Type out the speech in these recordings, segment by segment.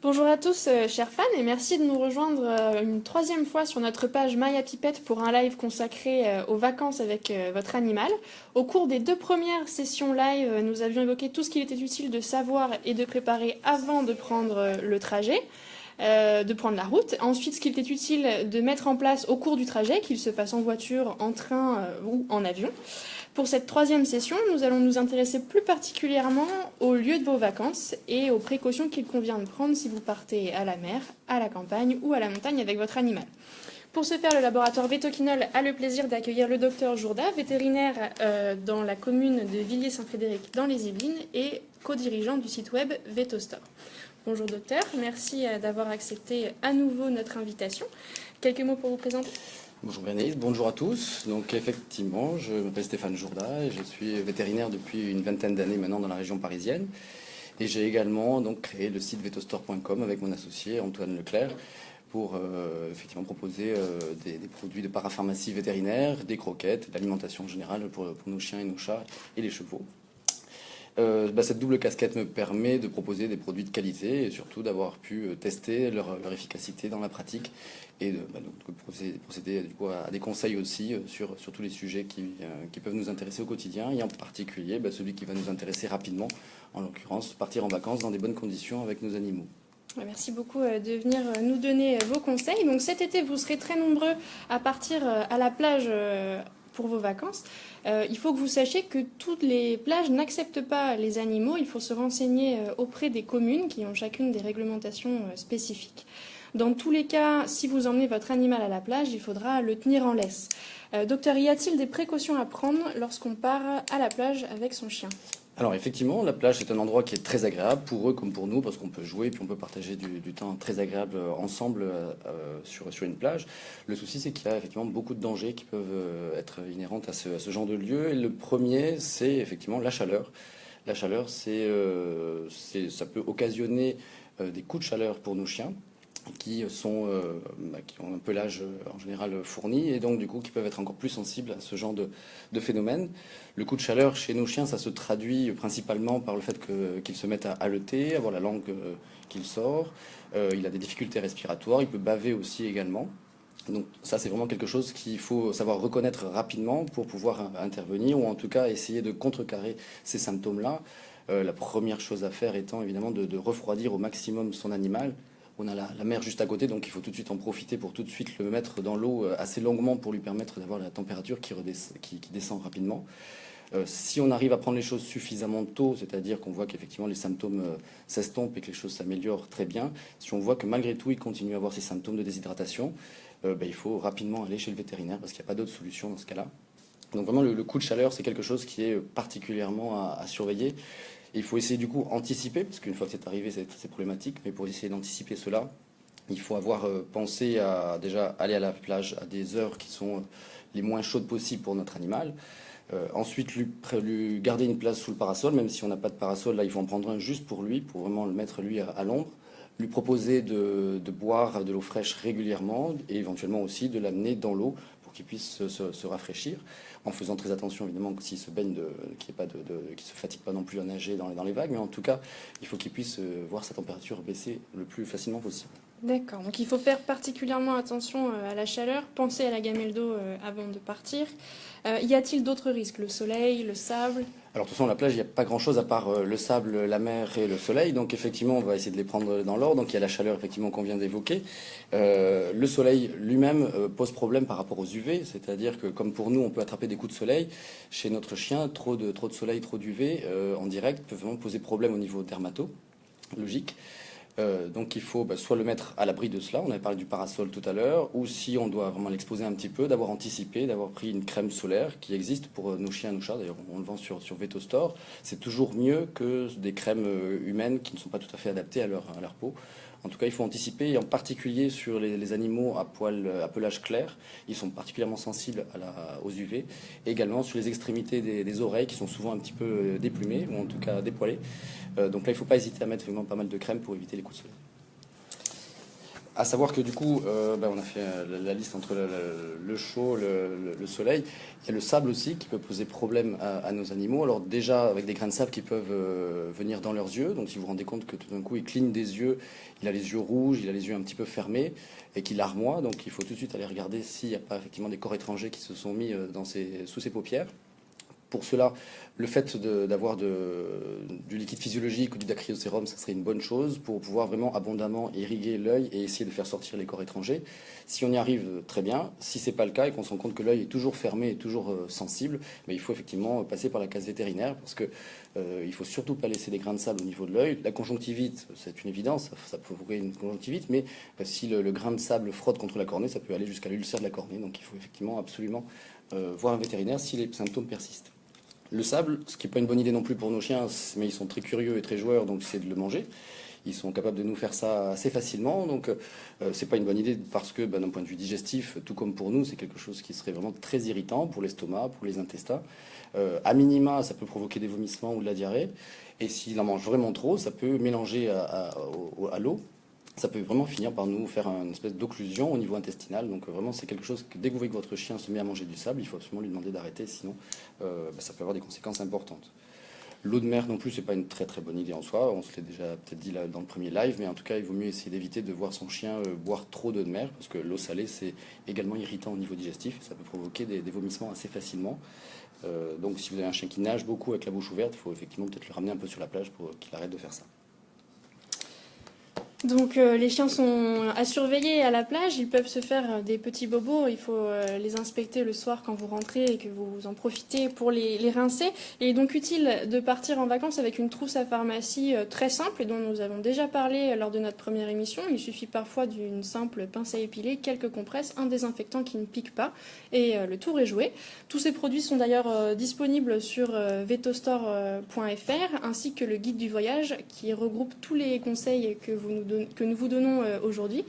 Bonjour à tous, chers fans, et merci de nous rejoindre une troisième fois sur notre page My Happy Pet pour un live consacré aux vacances avec votre animal. Au cours des deux premières sessions live, nous avions évoqué tout ce qu'il était utile de savoir et de préparer avant de prendre le trajet. De prendre la route. Ensuite, ce qu'il était utile de mettre en place au cours du trajet, qu'il se passe en voiture, en train ou en avion. Pour cette troisième session, nous allons nous intéresser plus particulièrement au lieu de vos vacances et aux précautions qu'il convient de prendre si vous partez à la mer, à la campagne ou à la montagne avec votre animal. Pour ce faire, le laboratoire Vétoquinol a le plaisir d'accueillir le docteur Jourda, vétérinaire dans la commune de Villiers-Saint-Frédéric dans les Yvelines et co-dirigeant du site web Vétostore. Bonjour docteur, merci d'avoir accepté à nouveau notre invitation. Quelques mots pour vous présenter? Bonjour Bénédicte, bonjour à tous. Donc effectivement, je m'appelle Stéphane Jourda et je suis vétérinaire depuis une vingtaine d'années maintenant dans la région parisienne. Et j'ai également donc créé le site vetostore.com avec mon associé Antoine Leclerc pour effectivement proposer des produits de parapharmacie vétérinaire, des croquettes, de l'alimentation générale pour nos chiens et nos chats et les chevaux. Cette double casquette me permet de proposer des produits de qualité et surtout d'avoir pu tester leur efficacité dans la pratique et de procéder du coup, à des conseils aussi sur tous les sujets qui peuvent nous intéresser au quotidien et en particulier celui qui va nous intéresser rapidement, en l'occurrence partir en vacances dans des bonnes conditions avec nos animaux. Merci beaucoup de venir nous donner vos conseils. Donc cet été, vous serez très nombreux à partir à la plage pour vos vacances. Il faut que vous sachiez que toutes les plages n'acceptent pas les animaux. Il faut se renseigner auprès des communes qui ont chacune des réglementations spécifiques. Dans tous les cas, si vous emmenez votre animal à la plage, il faudra le tenir en laisse. Docteur, y a-t-il des précautions à prendre lorsqu'on part à la plage avec son chien ? Alors effectivement, la plage c'est un endroit qui est très agréable pour eux comme pour nous parce qu'on peut jouer puis on peut partager du temps très agréable ensemble sur une plage. Le souci c'est qu'il y a effectivement beaucoup de dangers qui peuvent être inhérents à ce genre de lieu. Et le premier c'est effectivement la chaleur. La chaleur ça peut occasionner des coups de chaleur pour nos chiens qui ont un pelage en général fourni et donc du coup qui peuvent être encore plus sensibles à ce genre de phénomène. Le coup de chaleur chez nos chiens, ça se traduit principalement par le fait qu'ils se mettent à haleter, avoir la langue qui sort. Il a des difficultés respiratoires, il peut baver aussi également. Donc ça, c'est vraiment quelque chose qu'il faut savoir reconnaître rapidement pour pouvoir intervenir ou en tout cas essayer de contrecarrer ces symptômes-là. La première chose à faire étant évidemment de refroidir au maximum son animal. On a la mer juste à côté, donc il faut tout de suite en profiter pour tout de suite le mettre dans l'eau assez longuement pour lui permettre d'avoir la température qui descend rapidement. Si on arrive à prendre les choses suffisamment tôt, c'est-à-dire qu'on voit qu'effectivement les symptômes s'estompent et que les choses s'améliorent très bien, si on voit que malgré tout il continue à avoir ces symptômes de déshydratation, il faut rapidement aller chez le vétérinaire parce qu'il n'y a pas d'autre solution dans ce cas-là. Donc vraiment le coup de chaleur c'est quelque chose qui est particulièrement à surveiller. Il faut essayer du coup anticiper, parce qu'une fois que c'est arrivé, c'est problématique, mais pour essayer d'anticiper cela, il faut avoir pensé à déjà aller à la plage à des heures qui sont les moins chaudes possibles pour notre animal. Ensuite, lui garder une place sous le parasol, même si on n'a pas de parasol, là il faut en prendre un juste pour lui, pour vraiment le mettre lui à l'ombre. Lui proposer de boire de l'eau fraîche régulièrement et éventuellement aussi de l'amener dans l'eau pour qu'il puisse se rafraîchir, en faisant très attention évidemment s'il se baigne, qu'il ne se fatigue pas non plus à nager dans les vagues, mais en tout cas, il faut qu'il puisse voir sa température baisser le plus facilement possible. D'accord, donc il faut faire particulièrement attention à la chaleur, penser à la gamelle d'eau avant de partir. Y a-t-il d'autres risques? Le soleil, le sable? Alors de toute façon, la plage, il n'y a pas grand-chose à part le sable, la mer et le soleil. Donc effectivement, on va essayer de les prendre dans l'ordre. Donc il y a la chaleur effectivement qu'on vient d'évoquer. Le soleil lui-même pose problème par rapport aux UV. C'est-à-dire que comme pour nous, on peut attraper des coups de soleil. Chez notre chien, trop de soleil, trop d'UV en direct peut vraiment poser problème au niveau dermatologique. Donc il faut soit le mettre à l'abri de cela, on avait parlé du parasol tout à l'heure, ou si on doit vraiment l'exposer un petit peu, d'avoir anticipé, d'avoir pris une crème solaire qui existe pour nos chiens et nos chats, d'ailleurs on le vend sur Vetostore. C'est toujours mieux que des crèmes humaines qui ne sont pas tout à fait adaptées à leur peau. En tout cas, il faut anticiper, et en particulier sur les animaux à pelage clair, ils sont particulièrement sensibles aux UV, et également sur les extrémités des oreilles qui sont souvent un petit peu déplumées, ou en tout cas dépoilées. Donc là, il ne faut pas hésiter à mettre vraiment pas mal de crème pour éviter les coups de soleil. À savoir que du coup, on a fait la liste entre le chaud, le soleil. Il y a le sable aussi qui peut poser problème à nos animaux. Alors déjà, avec des grains de sable qui peuvent venir dans leurs yeux. Donc si vous vous rendez compte que tout d'un coup, il cligne des yeux, il a les yeux rouges, il a les yeux un petit peu fermés et qu'il larmoie. Donc il faut tout de suite aller regarder s'il n'y a pas effectivement des corps étrangers qui se sont mis sous ses paupières. Pour cela, le fait d'avoir du liquide physiologique ou du dacryocérum, ça serait une bonne chose pour pouvoir vraiment abondamment irriguer l'œil et essayer de faire sortir les corps étrangers. Si on y arrive, très bien. Si c'est pas le cas et qu'on se rend compte que l'œil est toujours fermé et toujours sensible, mais il faut effectivement passer par la case vétérinaire parce que il faut surtout pas laisser des grains de sable au niveau de l'œil. La conjonctivite, c'est une évidence, ça peut provoquer une conjonctivite, mais si le grain de sable frotte contre la cornée, ça peut aller jusqu'à l'ulcère de la cornée. Donc il faut effectivement absolument voir un vétérinaire si les symptômes persistent. Le sable, ce qui n'est pas une bonne idée non plus pour nos chiens, mais ils sont très curieux et très joueurs, donc c'est de le manger. Ils sont capables de nous faire ça assez facilement, donc c'est pas une bonne idée parce que d'un point de vue digestif, tout comme pour nous, c'est quelque chose qui serait vraiment très irritant pour l'estomac, pour les intestins. À minima, ça peut provoquer des vomissements ou de la diarrhée, et s'il en mange vraiment trop, ça peut mélanger à l'eau. Ça peut vraiment finir par nous faire une espèce d'occlusion au niveau intestinal. Donc vraiment, c'est quelque chose que dès que vous voyez que votre chien se met à manger du sable, il faut absolument lui demander d'arrêter, sinon ça peut avoir des conséquences importantes. L'eau de mer non plus, c'est pas une très très bonne idée en soi. On se l'est déjà peut-être dit là dans le premier live, mais en tout cas, il vaut mieux essayer d'éviter de voir son chien boire trop d'eau de mer, parce que l'eau salée, c'est également irritant au niveau digestif. Ça peut provoquer des vomissements assez facilement. Donc si vous avez un chien qui nage beaucoup avec la bouche ouverte, il faut effectivement peut-être le ramener un peu sur la plage pour qu'il arrête de faire ça. Donc les chiens sont à surveiller à la plage, ils peuvent se faire des petits bobos, il faut les inspecter le soir quand vous rentrez et que vous en profitez pour les rincer. Il est donc utile de partir en vacances avec une trousse à pharmacie très simple et dont nous avons déjà parlé lors de notre première émission. Il suffit parfois d'une simple pince à épiler, quelques compresses, un désinfectant qui ne pique pas et le tour est joué. Tous ces produits sont d'ailleurs disponibles sur vetostore.fr ainsi que le guide du voyage qui regroupe tous les conseils que nous vous donnons aujourd'hui,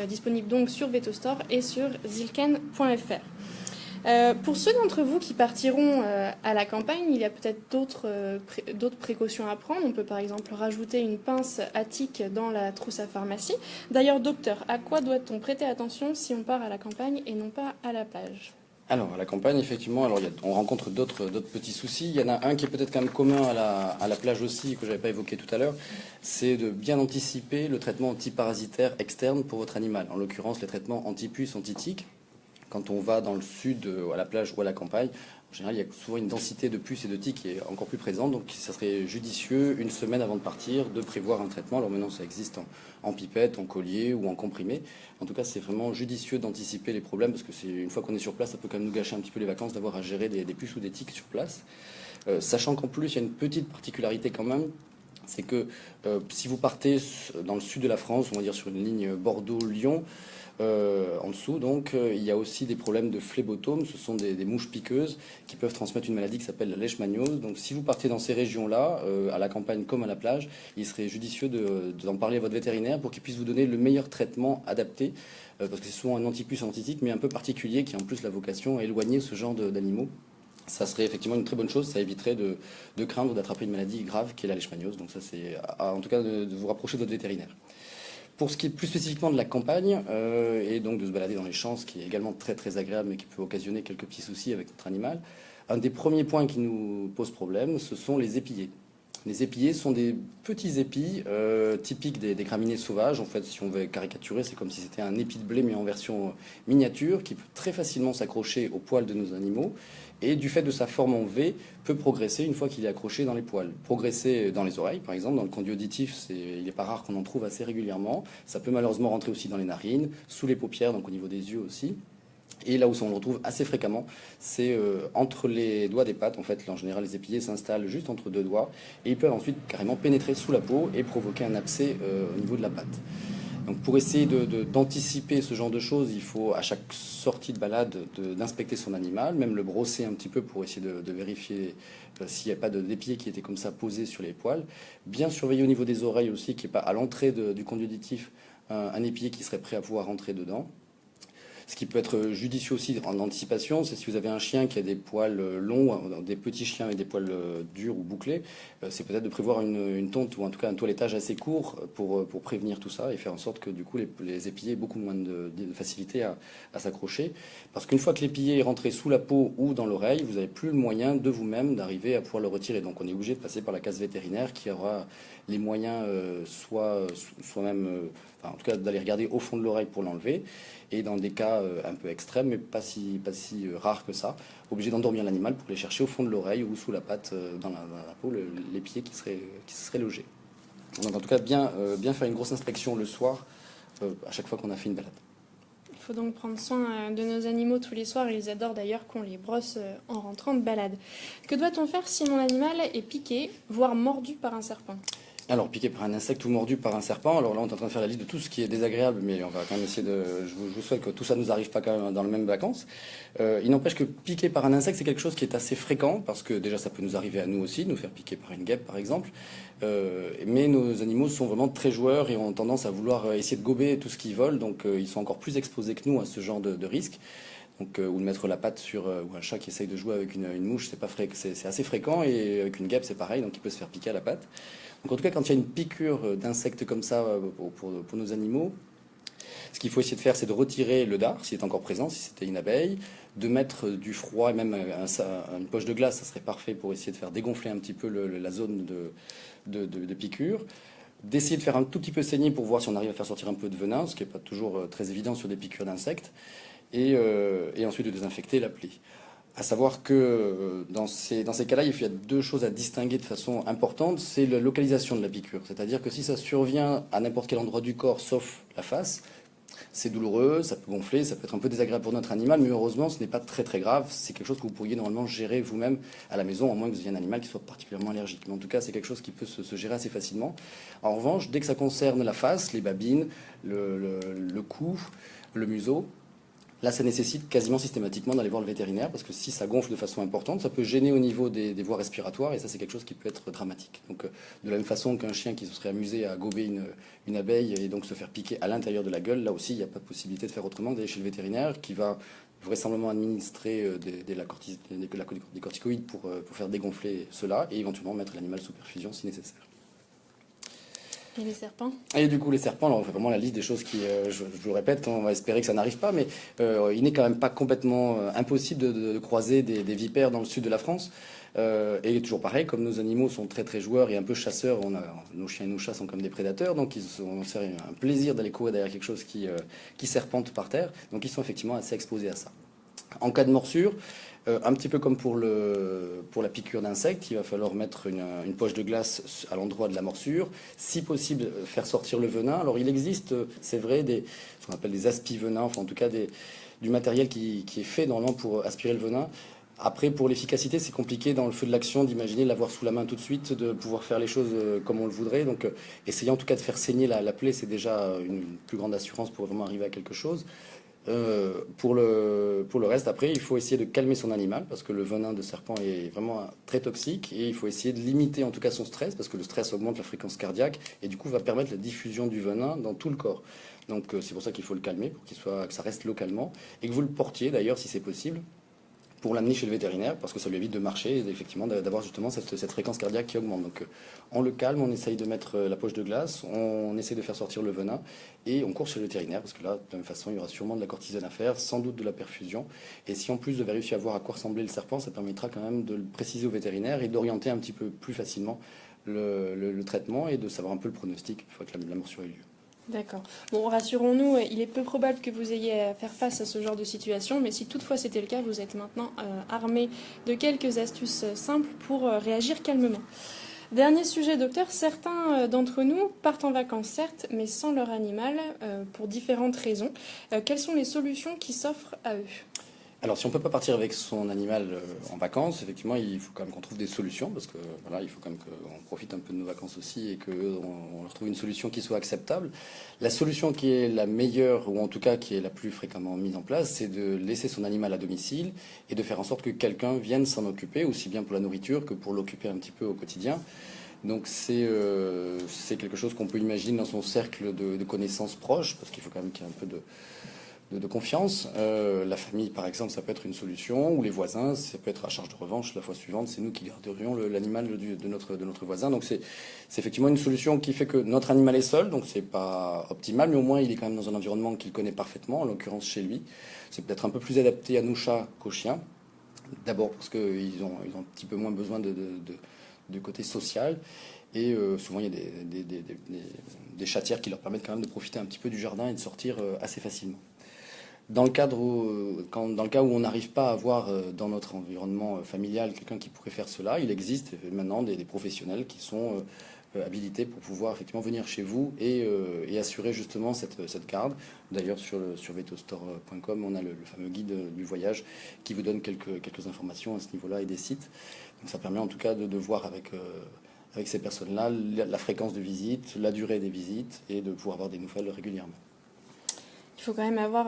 disponible donc sur Vetostore et sur zilken.fr. Pour ceux d'entre vous qui partiront à la campagne, il y a peut-être d'autres précautions à prendre. On peut par exemple rajouter une pince à tic dans la trousse à pharmacie. D'ailleurs, docteur, à quoi doit-on prêter attention si on part à la campagne et non pas à la plage ? Alors, à la campagne, effectivement, on rencontre d'autres petits soucis. Il y en a un qui est peut-être quand même commun à la plage aussi, que je n'avais pas évoqué tout à l'heure, c'est de bien anticiper le traitement antiparasitaire externe pour votre animal. En l'occurrence, les traitements anti-puces, anti-tiques. Quand on va dans le sud, à la plage ou à la campagne, en général, il y a souvent une densité de puces et de tiques qui est encore plus présente. Donc, ça serait judicieux, une semaine avant de partir, de prévoir un traitement. Alors maintenant, ça existe en pipette, en collier ou en comprimé. En tout cas, c'est vraiment judicieux d'anticiper les problèmes parce que une fois qu'on est sur place, ça peut quand même nous gâcher un petit peu les vacances d'avoir à gérer des puces ou des tiques sur place. Sachant qu'en plus, il y a une petite particularité quand même. C'est que si vous partez dans le sud de la France, on va dire sur une ligne Bordeaux-Lyon, en dessous, donc, il y a aussi des problèmes de phlébotomes. Ce sont des mouches piqueuses qui peuvent transmettre une maladie qui s'appelle la leishmaniose. Donc, si vous partez dans ces régions-là, à la campagne comme à la plage, il serait judicieux d'en parler à votre vétérinaire pour qu'il puisse vous donner le meilleur traitement adapté. Parce que c'est souvent un antipuce antitique, mais un peu particulier, qui a en plus la vocation à éloigner ce genre d'animaux. Ça serait effectivement une très bonne chose, ça éviterait de craindre d'attraper une maladie grave qui est la leishmaniose. Donc ça, c'est en tout cas de vous rapprocher de votre vétérinaire. Pour ce qui est plus spécifiquement de la campagne, et donc de se balader dans les champs, ce qui est également très très agréable, mais qui peut occasionner quelques petits soucis avec notre animal, un des premiers points qui nous pose problème, ce sont les épillets. Les épillets sont des petits épis typiques des graminées sauvages. En fait, si on veut caricaturer, c'est comme si c'était un épi de blé, mais en version miniature, qui peut très facilement s'accrocher aux poils de nos animaux. Et du fait de sa forme en V, peut progresser une fois qu'il est accroché dans les poils. Progresser dans les oreilles, par exemple, dans le conduit auditif, il n'est pas rare qu'on en trouve assez régulièrement. Ça peut malheureusement rentrer aussi dans les narines, sous les paupières, donc au niveau des yeux aussi. Et là où on le retrouve assez fréquemment, c'est entre les doigts des pattes. En fait, en général, les épillets s'installent juste entre deux doigts et ils peuvent ensuite carrément pénétrer sous la peau et provoquer un abcès au niveau de la patte. Donc pour essayer d'anticiper ce genre de choses, il faut à chaque sortie de balade d'inspecter son animal, même le brosser un petit peu pour essayer de vérifier s'il n'y a pas d'épillets qui étaient comme ça posés sur les poils. Bien surveiller au niveau des oreilles aussi, qu'il n'y ait pas à l'entrée du conduit auditif un épillé qui serait prêt à pouvoir rentrer dedans. Ce qui peut être judicieux aussi en anticipation, c'est si vous avez un chien qui a des poils longs, des petits chiens avec des poils durs ou bouclés, c'est peut-être de prévoir une tonte ou en tout cas un toilettage assez court pour prévenir tout ça et faire en sorte que du coup les épillés aient beaucoup moins de facilité à s'accrocher. Parce qu'une fois que l'épillé est rentré sous la peau ou dans l'oreille, vous n'avez plus le moyen de vous-même d'arriver à pouvoir le retirer. Donc on est obligé de passer par la case vétérinaire qui aura les moyens soit même, enfin, en tout cas d'aller regarder au fond de l'oreille pour l'enlever. Et dans des cas un peu extrêmes, mais pas si rares que ça, obligé d'endormir l'animal pour aller chercher au fond de l'oreille ou sous la patte, dans la peau, l'épieu qui serait logé. Donc en tout cas, bien faire une grosse inspection le soir, à chaque fois qu'on a fait une balade. Il faut donc prendre soin de nos animaux tous les soirs. Ils adorent d'ailleurs qu'on les brosse en rentrant de balade. Que doit-on faire si mon animal est piqué, voire mordu par un serpent? Alors, piqué par un insecte ou mordu par un serpent, alors là on est en train de faire la liste de tout ce qui est désagréable, mais on va quand même essayer de... Je vous souhaite que tout ça ne nous arrive pas quand même dans les mêmes vacances. Il n'empêche que piqué par un insecte, c'est quelque chose qui est assez fréquent, parce que déjà ça peut nous arriver à nous aussi, nous faire piquer par une guêpe par exemple. Mais nos animaux sont vraiment très joueurs et ont tendance à vouloir essayer de gober tout ce qu'ils volent, donc ils sont encore plus exposés que nous à ce genre de risque. Donc, ou de mettre la patte sur ou un chat qui essaye de jouer avec une mouche, c'est assez fréquent, et avec une guêpe c'est pareil, donc il peut se faire piquer à la patte. Donc en tout cas, quand il y a une piqûre d'insectes comme ça pour nos animaux, ce qu'il faut essayer de faire, c'est de retirer le dard, s'il est encore présent, si c'était une abeille, de mettre du froid et même une poche de glace, ça serait parfait pour essayer de faire dégonfler un petit peu la zone de piqûre. D'essayer de faire un tout petit peu saigner pour voir si on arrive à faire sortir un peu de venin, ce qui n'est pas toujours très évident sur des piqûres d'insectes, et ensuite de désinfecter la plaie. À savoir que dans ces cas-là, il y a deux choses à distinguer de façon importante. C'est la localisation de la piqûre. C'est-à-dire que si ça survient à n'importe quel endroit du corps, sauf la face, c'est douloureux, ça peut gonfler, ça peut être un peu désagréable pour notre animal, mais heureusement, ce n'est pas très très grave. C'est quelque chose que vous pourriez normalement gérer vous-même à la maison, à moins que vous ayez un animal qui soit particulièrement allergique. Mais en tout cas, c'est quelque chose qui peut se gérer assez facilement. En revanche, dès que ça concerne la face, les babines, le cou, le museau, là, ça nécessite quasiment systématiquement d'aller voir le vétérinaire, parce que si ça gonfle de façon importante, ça peut gêner au niveau des voies respiratoires, et ça, c'est quelque chose qui peut être dramatique. Donc, de la même façon qu'un chien qui se serait amusé à gober une abeille et donc se faire piquer à l'intérieur de la gueule, là aussi, il n'y a pas de possibilité de faire autrement, d'aller chez le vétérinaire, qui va vraisemblablement administrer des corticoïdes pour faire dégonfler cela, et éventuellement mettre l'animal sous perfusion si nécessaire. Et les serpents? Et du coup, les serpents, alors on fait vraiment la liste des choses qui, je vous le répète, on va espérer que ça n'arrive pas, mais il n'est quand même pas complètement impossible de croiser des vipères dans le sud de la France. Et toujours pareil, comme nos animaux sont très très joueurs et un peu chasseurs, nos chiens et nos chats sont comme des prédateurs, donc c'est un plaisir d'aller courir derrière quelque chose qui serpente par terre, donc ils sont effectivement assez exposés à ça. En cas de morsure, un petit peu comme pour la piqûre d'insecte, il va falloir mettre une poche de glace à l'endroit de la morsure. Si possible, faire sortir le venin. Alors il existe, c'est vrai, ce qu'on appelle des aspi-venins, enfin en tout cas du matériel qui est fait normalement pour aspirer le venin. Après, pour l'efficacité, c'est compliqué dans le feu de l'action d'imaginer l'avoir sous la main tout de suite, de pouvoir faire les choses comme on le voudrait. Donc, essayer en tout cas de faire saigner la plaie, c'est déjà une plus grande assurance pour vraiment arriver à quelque chose. Pour le reste, après, il faut essayer de calmer son animal parce que le venin de serpent est vraiment très toxique et il faut essayer de limiter en tout cas son stress parce que le stress augmente la fréquence cardiaque et du coup va permettre la diffusion du venin dans tout le corps. Donc c'est pour ça qu'il faut le calmer pour que ça reste localement et que vous le portiez d'ailleurs si c'est possible pour l'amener chez le vétérinaire parce que ça lui évite de marcher et effectivement d'avoir justement cette fréquence cardiaque qui augmente. Donc on le calme, on essaye de mettre la poche de glace, on essaie de faire sortir le venin et on court chez le vétérinaire parce que là, de la même façon, il y aura sûrement de la cortisone à faire, sans doute de la perfusion. Et si en plus vous avez réussi à voir à quoi ressemblait le serpent, ça permettra quand même de le préciser au vétérinaire et d'orienter un petit peu plus facilement le traitement et de savoir un peu le pronostic une fois que la morsure ait lieu. D'accord. Bon, rassurons-nous, il est peu probable que vous ayez à faire face à ce genre de situation, mais si toutefois c'était le cas, vous êtes maintenant armé de quelques astuces simples pour réagir calmement. Dernier sujet, docteur. Certains d'entre nous partent en vacances, certes, mais sans leur animal, pour différentes raisons. Quelles sont les solutions qui s'offrent à eux? Alors, si on ne peut pas partir avec son animal en vacances, effectivement, il faut quand même qu'on trouve des solutions, parce que voilà, il faut quand même qu'on profite un peu de nos vacances aussi et qu'on leur trouve une solution qui soit acceptable. La solution qui est la meilleure, ou en tout cas qui est la plus fréquemment mise en place, c'est de laisser son animal à domicile et de faire en sorte que quelqu'un vienne s'en occuper, aussi bien pour la nourriture que pour l'occuper un petit peu au quotidien. Donc c'est quelque chose qu'on peut imaginer dans son cercle de connaissances proches, parce qu'il faut quand même qu'il y ait un peu de confiance. La famille, par exemple, ça peut être une solution, ou les voisins, ça peut être à charge de revanche. La fois suivante, c'est nous qui garderions l'animal de notre voisin. Donc c'est effectivement une solution qui fait que notre animal est seul, donc c'est pas optimal, mais au moins il est quand même dans un environnement qu'il connaît parfaitement, en l'occurrence chez lui. C'est peut-être un peu plus adapté à nos chats qu'aux chiens. D'abord parce qu'ils ont un petit peu moins besoin de côté social. Et souvent, il y a des chatières qui leur permettent quand même de profiter un petit peu du jardin et de sortir assez facilement. Dans le cas où on n'arrive pas à avoir dans notre environnement familial quelqu'un qui pourrait faire cela, il existe maintenant des professionnels qui sont habilités pour pouvoir effectivement venir chez vous et assurer justement cette garde. D'ailleurs, sur vetostore.com, on a le fameux guide du voyage qui vous donne quelques informations à ce niveau-là et des sites. Donc ça permet en tout cas de voir avec ces personnes-là la fréquence de visite, la durée des visites et de pouvoir avoir des nouvelles régulièrement. Il faut quand même avoir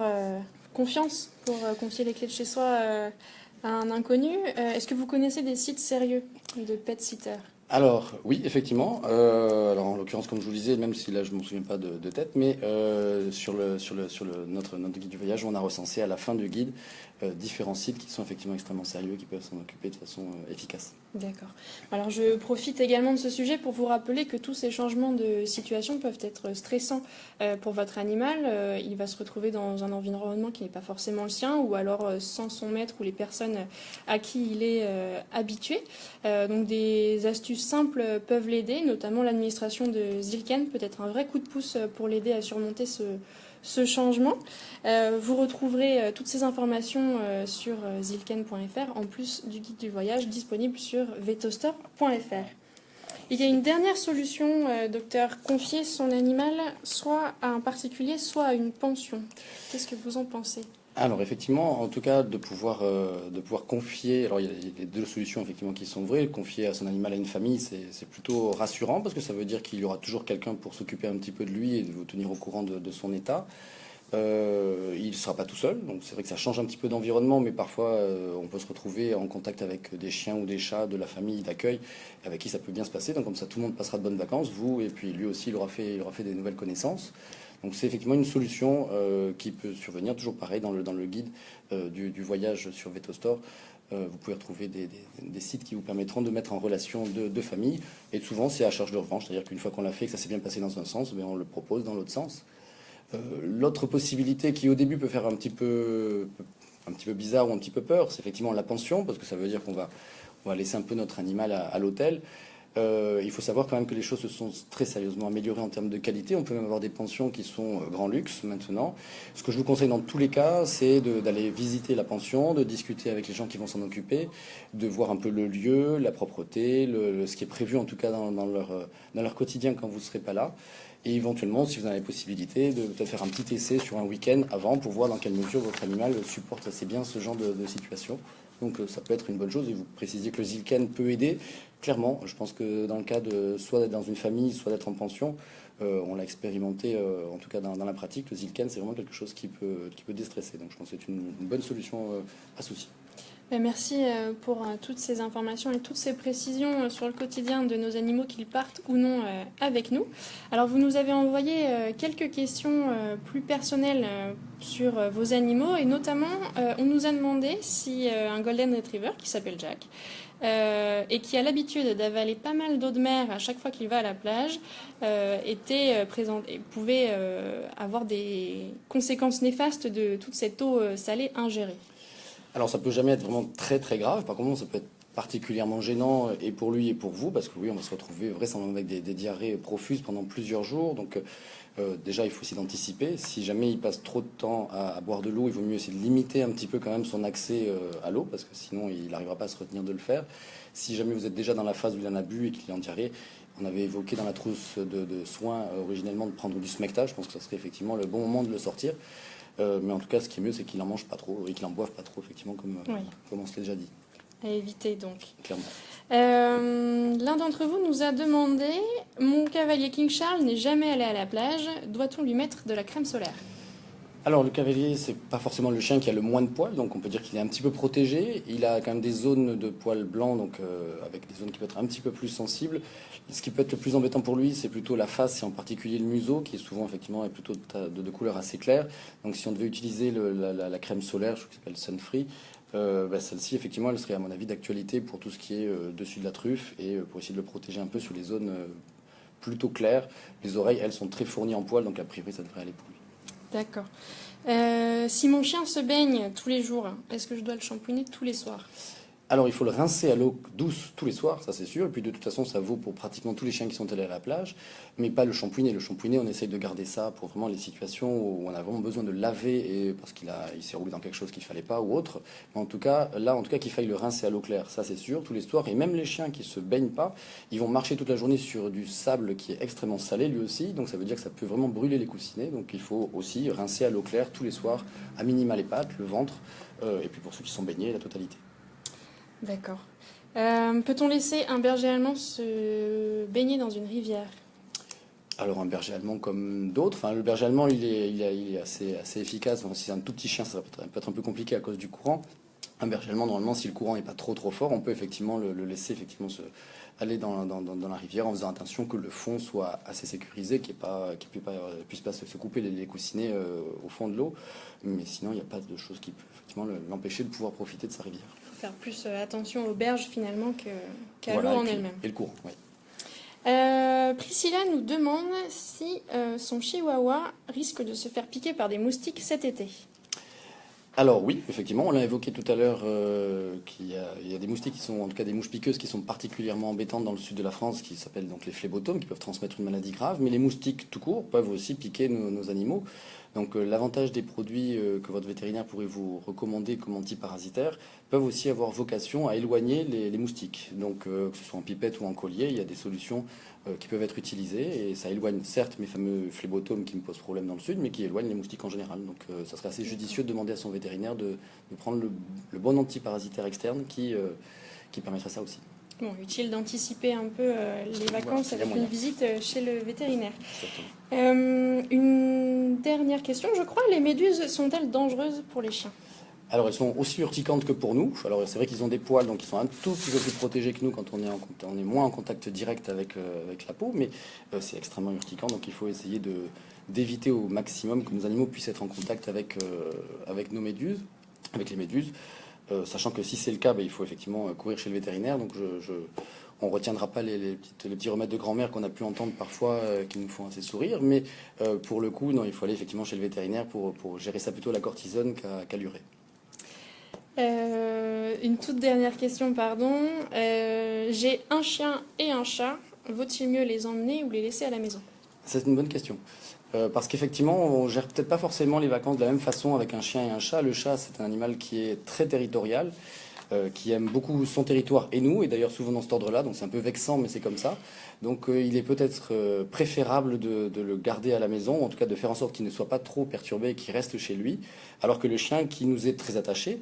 confiance pour confier les clés de chez soi à un inconnu. Est-ce que vous connaissez des sites sérieux de pet sitter? Alors, oui, effectivement. Alors, en l'occurrence, comme je vous le disais, même si là, je ne m'en souviens pas de tête, mais sur notre guide du voyage, on a recensé à la fin du guide différents sites qui sont effectivement extrêmement sérieux, qui peuvent s'en occuper de façon efficace. D'accord. Alors, je profite également de ce sujet pour vous rappeler que tous ces changements de situation peuvent être stressants pour votre animal. Il va se retrouver dans un environnement qui n'est pas forcément le sien, ou alors sans son maître ou les personnes à qui il est habitué. Donc, des astuces simples peuvent l'aider, notamment l'administration de Zilken peut être un vrai coup de pouce pour l'aider à surmonter ce changement. Vous retrouverez toutes ces informations sur zilken.fr en plus du guide du voyage disponible sur vetostore.fr. Il y a une dernière solution, docteur, confier son animal soit à un particulier, soit à une pension. Qu'est-ce que vous en pensez ? Alors effectivement, en tout cas, de pouvoir confier, alors il y a deux solutions effectivement qui sont vraies. Confier à son animal à une famille, c'est plutôt rassurant parce que ça veut dire qu'il y aura toujours quelqu'un pour s'occuper un petit peu de lui et de vous tenir au courant de son état. Il ne sera pas tout seul, donc c'est vrai que ça change un petit peu d'environnement, mais parfois on peut se retrouver en contact avec des chiens ou des chats de la famille d'accueil avec qui ça peut bien se passer. Donc comme ça, tout le monde passera de bonnes vacances, vous et puis lui aussi, il aura fait des nouvelles connaissances. Donc c'est effectivement une solution qui peut survenir, toujours pareil, dans le guide du voyage sur Vetostore. Vous pouvez retrouver des sites qui vous permettront de mettre en relation deux familles. Et souvent, c'est à charge de revanche, c'est-à-dire qu'une fois qu'on l'a fait et que ça s'est bien passé dans un sens, on le propose dans l'autre sens. L'autre possibilité qui, au début, peut faire un petit peu bizarre ou un petit peu peur, c'est effectivement la pension, parce que ça veut dire qu'on va laisser un peu notre animal à l'hôtel. Il faut savoir quand même que les choses se sont très sérieusement améliorées en termes de qualité. On peut même avoir des pensions qui sont grand luxe maintenant. Ce que je vous conseille dans tous les cas, c'est d'aller visiter la pension, de discuter avec les gens qui vont s'en occuper, de voir un peu le lieu, la propreté, ce qui est prévu en tout cas dans leur quotidien quand vous ne serez pas là. Et éventuellement, si vous avez la possibilité, de peut-être faire un petit essai sur un week-end avant pour voir dans quelle mesure votre animal supporte assez bien ce genre de situation. Donc ça peut être une bonne chose. Et vous précisez que le Zilken peut aider. Clairement, je pense que dans le cas de soit d'être dans une famille, soit d'être en pension, on l'a expérimenté, en tout cas dans la pratique, le Zilken, c'est vraiment quelque chose qui peut déstresser. Donc je pense que c'est une bonne solution à ceci. Merci pour toutes ces informations et toutes ces précisions sur le quotidien de nos animaux, qu'ils partent ou non avec nous. Alors vous nous avez envoyé quelques questions plus personnelles sur vos animaux, et notamment on nous a demandé si un Golden Retriever qui s'appelle Jack et qui a l'habitude d'avaler pas mal d'eau de mer à chaque fois qu'il va à la plage était présent et pouvait avoir des conséquences néfastes de toute cette eau salée ingérée. Alors ça peut jamais être vraiment très très grave, par contre ça peut être particulièrement gênant et pour lui et pour vous, parce que oui, on va se retrouver vraisemblablement avec des diarrhées profuses pendant plusieurs jours. Donc déjà il faut essayer d'anticiper. Si jamais il passe trop de temps à boire de l'eau, il vaut mieux essayer de limiter un petit peu quand même son accès à l'eau, parce que sinon il n'arrivera pas à se retenir de le faire. Si jamais vous êtes déjà dans la phase où il en a bu et qu'il est en diarrhée, on avait évoqué dans la trousse de soins originellement de prendre du Smecta. Je pense que ça serait effectivement le bon moment de le sortir. Mais en tout cas, ce qui est mieux, c'est qu'il n'en mange pas trop et qu'il n'en boive pas trop, effectivement, comme on se l'a déjà dit. À éviter, donc. Clairement. L'un d'entre vous nous a demandé « Mon cavalier King Charles n'est jamais allé à la plage, doit-on lui mettre de la crème solaire ?» Alors, le cavalier, c'est pas forcément le chien qui a le moins de poils, donc on peut dire qu'il est un petit peu protégé. Il a quand même des zones de poils blancs, donc avec des zones qui peuvent être un petit peu plus sensibles. Ce qui peut être le plus embêtant pour lui, c'est plutôt la face et en particulier le museau, qui est souvent effectivement est plutôt de couleur assez claire. Donc, si on devait utiliser la crème solaire, je crois que ça s'appelle Sunfree, celle-ci, effectivement, elle serait à mon avis d'actualité pour tout ce qui est dessus de la truffe et pour essayer de le protéger un peu sur les zones plutôt claires. Les oreilles, elles, sont très fournies en poils, donc a priori, ça devrait aller pour lui. D'accord. Si mon chien se baigne tous les jours, est-ce que je dois le shampouiner tous les soirs? Alors, il faut le rincer à l'eau douce tous les soirs, ça c'est sûr. Et puis, de toute façon, ça vaut pour pratiquement tous les chiens qui sont allés à la plage, mais pas le shampouiner. Le shampouiner, on essaye de garder ça pour vraiment les situations où on a vraiment besoin de laver et parce il s'est roulé dans quelque chose qu'il fallait pas ou autre. Mais en tout cas, qu'il faille le rincer à l'eau claire, ça c'est sûr, tous les soirs. Et même les chiens qui se baignent pas, ils vont marcher toute la journée sur du sable qui est extrêmement salé lui aussi. Donc, ça veut dire que ça peut vraiment brûler les coussinets. Donc, il faut aussi rincer à l'eau claire tous les soirs, à minima les pattes, le ventre, et puis pour ceux qui sont baignés, la totalité. D'accord. Peut-on laisser un berger allemand se baigner dans une rivière? Alors un berger allemand comme d'autres, enfin, le berger allemand il est assez efficace. Enfin, si c'est un tout petit chien, ça peut être un peu compliqué à cause du courant. Un berger allemand, normalement, si le courant n'est pas trop fort, on peut effectivement le laisser effectivement aller dans la rivière en faisant attention que le fond soit assez sécurisé, qu'il puisse pas se couper les coussinets au fond de l'eau. Mais sinon, il n'y a pas de choses qui peuvent effectivement l'empêcher de pouvoir profiter de sa rivière. Faire plus attention aux berges finalement qu'à Voilà, l'eau en elle-même. Et le courant, oui. Priscilla nous demande si son chihuahua risque de se faire piquer par des moustiques cet été. Alors oui, effectivement, on l'a évoqué tout à l'heure, il y a des moustiques qui sont, en tout cas des mouches piqueuses qui sont particulièrement embêtantes dans le sud de la France, qui s'appellent donc les phlébotomes, qui peuvent transmettre une maladie grave, mais les moustiques tout court peuvent aussi piquer nos animaux. Donc l'avantage des produits que votre vétérinaire pourrait vous recommander comme antiparasitaires peuvent aussi avoir vocation à éloigner les moustiques. Donc que ce soit en pipette ou en collier, il y a des solutions qui peuvent être utilisées et ça éloigne certes mes fameux phlébotomes qui me posent problème dans le sud, mais qui éloignent les moustiques en général. Donc ça serait assez judicieux de demander à son vétérinaire de prendre le bon antiparasitaire externe qui permettrait ça aussi. Bon, utile d'anticiper un peu les vacances avec une visite chez le vétérinaire. Une dernière question, je crois, les méduses sont-elles dangereuses pour les chiens? Alors, elles sont aussi urticantes que pour nous. Alors, c'est vrai qu'ils ont des poils, donc ils sont un tout petit peu plus protégés que nous quand on est moins en contact direct avec la peau, mais c'est extrêmement urticant, donc il faut essayer d'éviter au maximum que nos animaux puissent être en contact avec nos méduses, avec les méduses. Sachant que si c'est le cas, il faut effectivement courir chez le vétérinaire. Donc on ne retiendra pas les petits remèdes de grand-mère qu'on a pu entendre parfois qui nous font assez sourire. Mais pour le coup, non, il faut aller effectivement chez le vétérinaire pour gérer ça plutôt à la cortisone qu'à l'urée. Une toute dernière question, pardon. J'ai un chien et un chat. Vaut-il mieux les emmener ou les laisser à la maison? C'est une bonne question. Parce qu'effectivement, on gère peut-être pas forcément les vacances de la même façon avec un chien et un chat. Le chat, c'est un animal qui est très territorial, qui aime beaucoup son territoire et nous, et d'ailleurs souvent dans cet ordre-là, donc c'est un peu vexant, mais c'est comme ça. Donc il est peut-être préférable de le garder à la maison, en tout cas de faire en sorte qu'il ne soit pas trop perturbé et qu'il reste chez lui, alors que le chien qui nous est très attaché,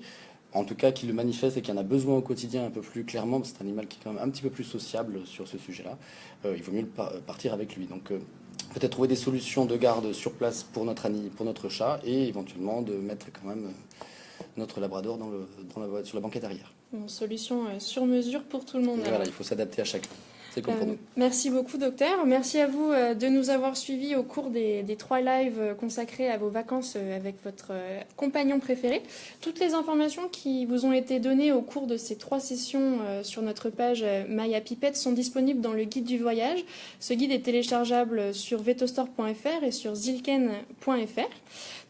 en tout cas qui le manifeste et qui en a besoin au quotidien un peu plus clairement, c'est un animal qui est quand même un petit peu plus sociable sur ce sujet-là, il vaut mieux partir avec lui. Donc peut-être trouver des solutions de garde sur place pour notre chat et éventuellement de mettre quand même notre labrador sur la banquette arrière. Une solution sur mesure pour tout le monde. Voilà, il faut s'adapter à chacun. C'est comme pour nous. Merci beaucoup, docteur. Merci à vous de nous avoir suivis au cours des 3 lives consacrés à vos vacances avec votre compagnon préféré. Toutes les informations qui vous ont été données au cours de ces 3 sessions sur notre page My Happy Pet sont disponibles dans le guide du voyage. Ce guide est téléchargeable sur vetostore.fr et sur zilken.fr.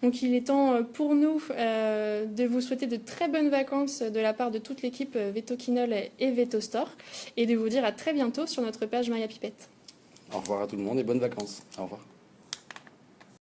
Donc il est temps pour nous de vous souhaiter de très bonnes vacances de la part de toute l'équipe Vetoquinol et Vetostore et de vous dire à très bientôt sur notre page My Happy Pet. Au revoir à tout le monde et bonnes vacances. Au revoir.